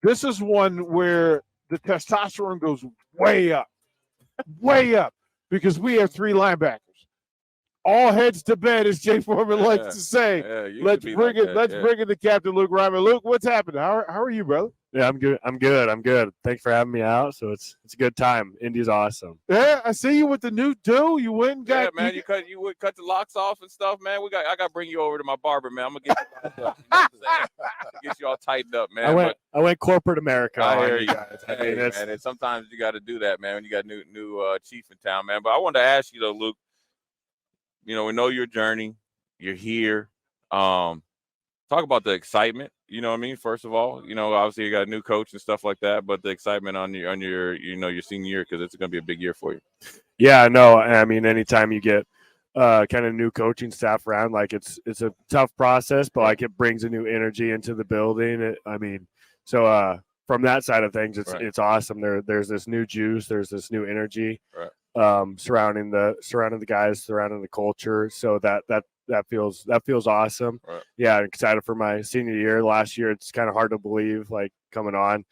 This is one where the testosterone goes way up, because we have three linebackers. All heads to bed, as Jay Foreman likes to say. Let's bring it. Let's bring it to Captain Luke Reimer. Luke, what's happening? How are you, brother? Yeah, I'm good. I'm good. Thanks for having me out. So it's a good time. Indy's awesome. Yeah, I see you with the new do. You went and got. Yeah, man. You would cut the locks off and stuff, man. I got to bring you over to my barber, man. I'm gonna get you locked up. You know what I'm saying? Get you all tightened up, man. I went corporate America. I hear you guys. Hey, man, and sometimes you got to do that, man. When you got new chief in town, man. But I wanted to ask you though, Luke. We know your journey. You're here. Talk about the excitement. You know what I mean? First of all, obviously you got a new coach and stuff like that, but the excitement on your your senior year, because it's going to be a big year for you. Yeah, no, I mean, anytime you get kind of new coaching staff around, like it's a tough process, but like it brings a new energy into the building. From that side of things, it's awesome. There's this new juice, there's this new energy surrounding the guys, surrounding the culture. So that feels awesome. Right. Yeah, I'm excited for my senior year. Last year, it's kind of hard to believe, like coming on,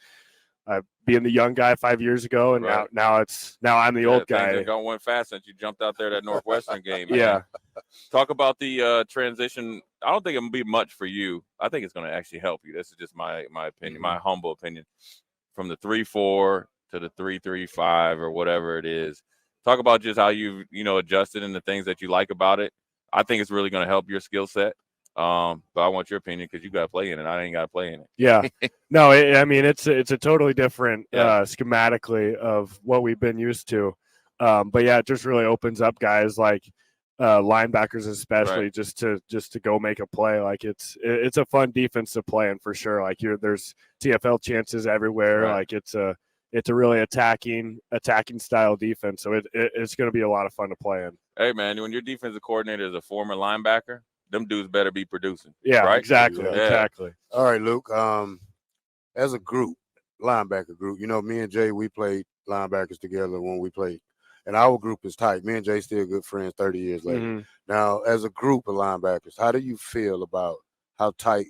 being the young guy 5 years ago, and now I'm the old guy. Things are going fast since you jumped out there that Northwestern game. Yeah. Talk about the transition. I don't think it will be much for you. I think it's going to actually help you. This is just my opinion, my humble opinion. From the 3-4 to the 3-3-5 or whatever it is. Talk about just how you've adjusted and the things that you like about it. I think it's really going to help your skill set. But I want your opinion because you got to play in it. I ain't got to play in it. Yeah. No, I mean, it's a totally different schematically of what we've been used to. But yeah, it just really opens up guys like linebackers, especially just to go make a play. Like it's a fun defense to play in for sure. Like there's TFL chances everywhere. Right. Like it's a really attacking style defense. So it's going to be a lot of fun to play in. Hey man, when your defensive coordinator is a former linebacker, them dudes better be producing. Yeah, right? Exactly. All right, Luke. As a group, linebacker group, me and Jay, we played linebackers together when we played. And our group is tight. Me and Jay still good friends 30 years later. Mm-hmm. Now, as a group of linebackers, how do you feel about how tight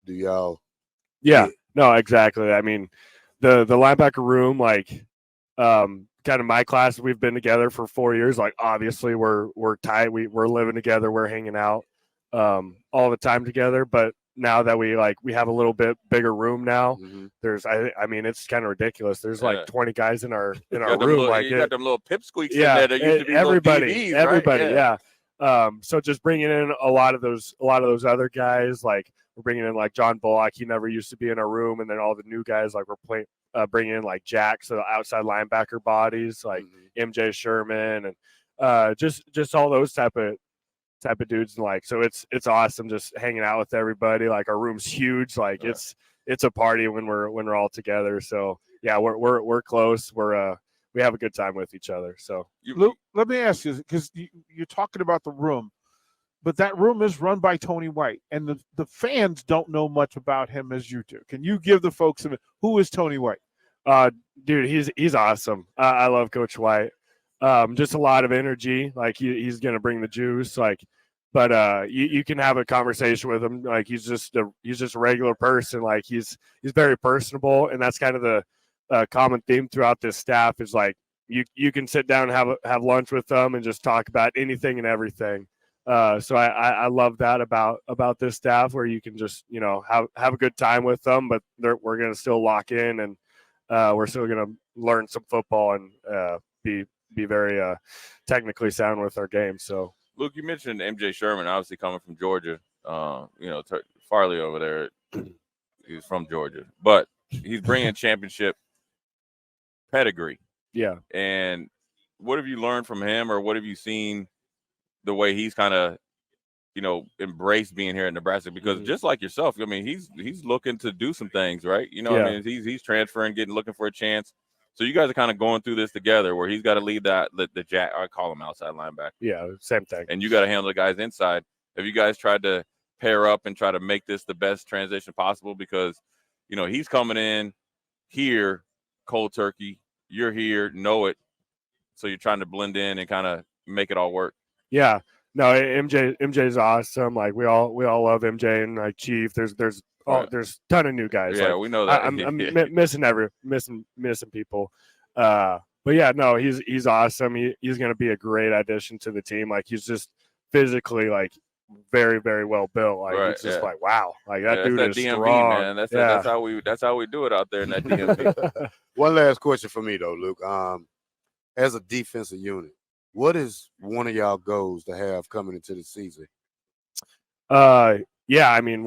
do y'all Yeah, get? No, exactly. I mean, the linebacker room, like kind of my class, we've been together for 4 years. Like obviously we're tight. We're living together. We're hanging out all the time together. But now that we have a little bit bigger room now, there's I mean it's kind of ridiculous. There's like 20 guys in our room. You got them little pipsqueaks in Yeah, there that used to be everybody, right? Yeah. So just bringing in a lot of those other guys, like we're bringing in like John Bullock. He never used to be in our room, and then all the new guys, like we're bringing in like Jack, so the outside linebacker bodies, like MJ Sherman, and just all those type of dudes, and like so it's awesome just hanging out with everybody. Like our room's huge, like it's a party when we're all together. So yeah, we're close. We have a good time with each other. So Luke, let me ask you, because you're talking about the room, but that room is run by Tony White, and the fans don't know much about him as you do. Can you give the folks who is Tony White? Dude, he's awesome. I love Coach White. Just a lot of energy. Like he's gonna bring the juice. But you can have a conversation with him. Like he's just a regular person. Like he's very personable, and that's kind of the common theme throughout this staff. Is like you can sit down and have lunch with them and just talk about anything and everything. So I love that about this staff, where you can just have a good time with them, but we're gonna still lock in, and we're still gonna learn some football and be very technically sound with our game. So. Luke, you mentioned MJ Sherman, obviously coming from Georgia. Farley over there, he's from Georgia, but he's bringing championship pedigree. Yeah. And what have you learned from him, or what have you seen the way he's kind of, embraced being here in Nebraska? Because just like yourself, I mean, he's looking to do some things, right? I mean, he's transferring, looking for a chance. So you guys are kind of going through this together, where he's got to lead the jack. I call him outside linebacker. Yeah, same thing. And you got to handle the guys inside. Have you guys tried to pair up and try to make this the best transition possible? Because, he's coming in here cold turkey. You're here, know it. So you're trying to blend in and kind of make it all work. Yeah. No, MJ's awesome. Like we all love MJ and like Chief. There's Right. there's a ton of new guys. Yeah, like, we know that. I'm missing people. But yeah, no, he's awesome. He's gonna be a great addition to the team. Like he's just physically like very, very well built. Like Right, it's just yeah. like wow. Like that dude that's is that DMV, strong. man. That's how we do it out there in that DMV. One last question for me though, Luke. As a defensive unit, what is one of y'all goals to have coming into the season? Yeah, I mean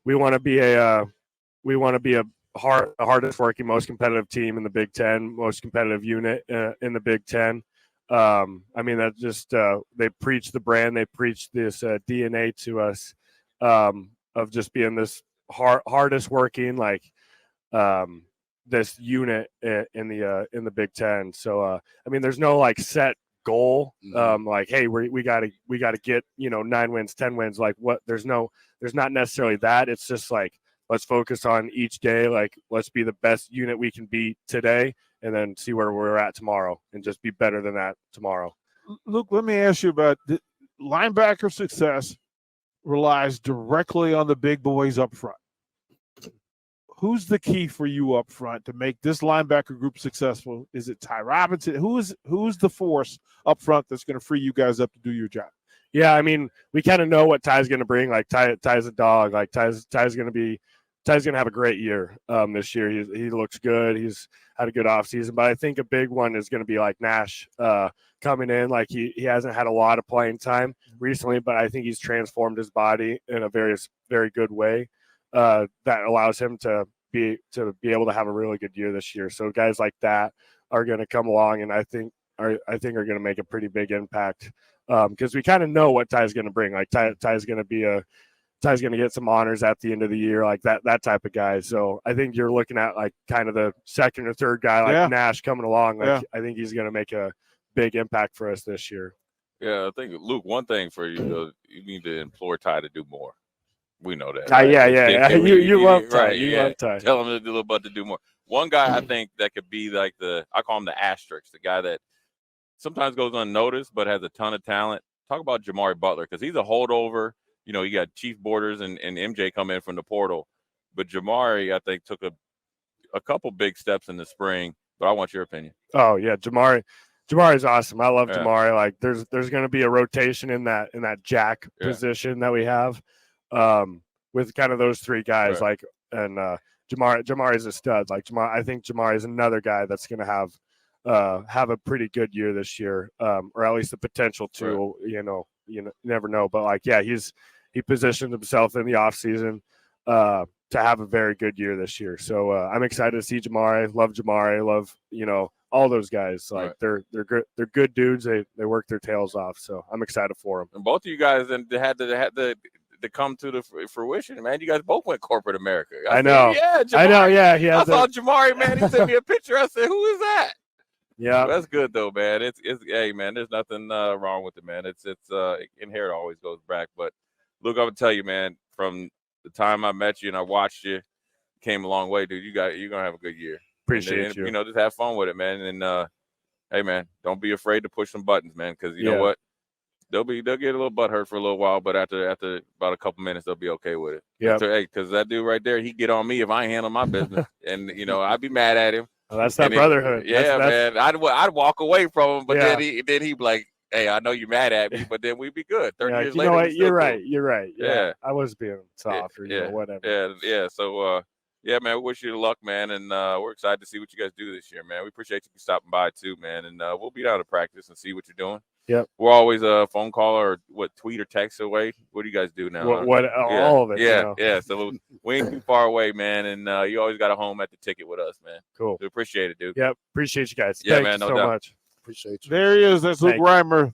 we want to be a hardest working, most competitive team in the Big Ten, most competitive unit in the Big Ten. I mean that just they preach the brand, they preach this DNA to us of just being this hardest working like this unit in the Big Ten. So I mean there's no like set goal like hey we got to get 9 wins 10 wins like what there's not necessarily that. It's just like let's focus on each day, like let's be the best unit we can be today and then see where we're at tomorrow and just be better than that tomorrow. Luke, let me ask you about linebacker success relies directly on the big boys up front. Who's the key for you up front to make this linebacker group successful? Is it Ty Robinson? Who's the force up front that's going to free you guys up to do your job? Yeah, I mean, we kind of know what Ty's going to bring. Like Ty's a dog. Like Ty's going to have a great year this year. He looks good. He's had a good offseason. But I think a big one is going to be like Nash coming in. Like he hasn't had a lot of playing time recently, but I think he's transformed his body in a very, very good way that allows him to be able to have a really good year this year. So guys like that are going to come along, and I think are going to make a pretty big impact because we kind of know what Ty's going to bring. Like Ty's going to get some honors at the end of the year, like that type of guy. So I think you're looking at like kind of the second or third guy like Nash coming along. Like I think he's going to make a big impact for us this year. Yeah, I think Luke, one thing for you though, you need to implore Ty to do more. We know that. Right? Yeah. You love Ty. Right, you love Ty. Tell him to do a little bit to do more. One guy I think that could be like I call him the asterisk, the guy that sometimes goes unnoticed but has a ton of talent. Talk about Jamari Butler because he's a holdover. You got Chief Borders and MJ come in from the portal. But Jamari, I think, took a couple big steps in the spring. But I want your opinion. Oh, yeah. Jamari's awesome. I love Jamari. Like, there's going to be a rotation in that jack position that we have with kind of those three guys. Right. Like, and Jamari's a stud. Like, I think Jamari is another guy that's going to have a pretty good year this year, or at least the potential to. Right. You never know. But, like, yeah, he positioned himself in the offseason to have a very good year this year. So I'm excited to see Jamari. Love Jamari. Love, all those guys. Like they're good dudes. They work their tails off. So I'm excited for them. And both of you guys had to come to the fruition, man. You guys both went corporate America. I know. Jamari. I know. Yeah. I saw Jamari, man. He sent me a picture. I said, "Who is that?" Yeah, that's good though, man. It's hey, man. There's nothing wrong with it, man. It's inherent always goes back. But Luke, I'm gonna tell you, man. From the time I met you and I watched you, came a long way, dude. You're gonna have a good year. Appreciate you. Just have fun with it, man. And hey, man, don't be afraid to push some buttons, man. Because you know what, they'll get a little butthurt for a little while, but after about a couple minutes, they'll be okay with it. Yeah. Hey, because that dude right there, he get on me if I ain't handle my business, and I'd be mad at him. Well, that's that brotherhood. Man. I'd walk away from him, but then he'd be like, "Hey, I know you're mad at me, but then we'd be good." 30 years later, what? You're right. You're right. Yeah. I was being soft or whatever. Yeah. So, man, we wish you luck, man, and we're excited to see what you guys do this year, man. We appreciate you stopping by too, man, and we'll be down to practice and see what you're doing. Yep. We're always a phone call or tweet or text away. What do you guys do now? All of it. Yeah. So we ain't too far away, man, and you always got a home at the ticket with us, man. Cool. We appreciate it, dude. Yep. Appreciate you guys. Yeah, Thank man. you No so doubt. much. Appreciate you. There he is. That's Luke Reimer,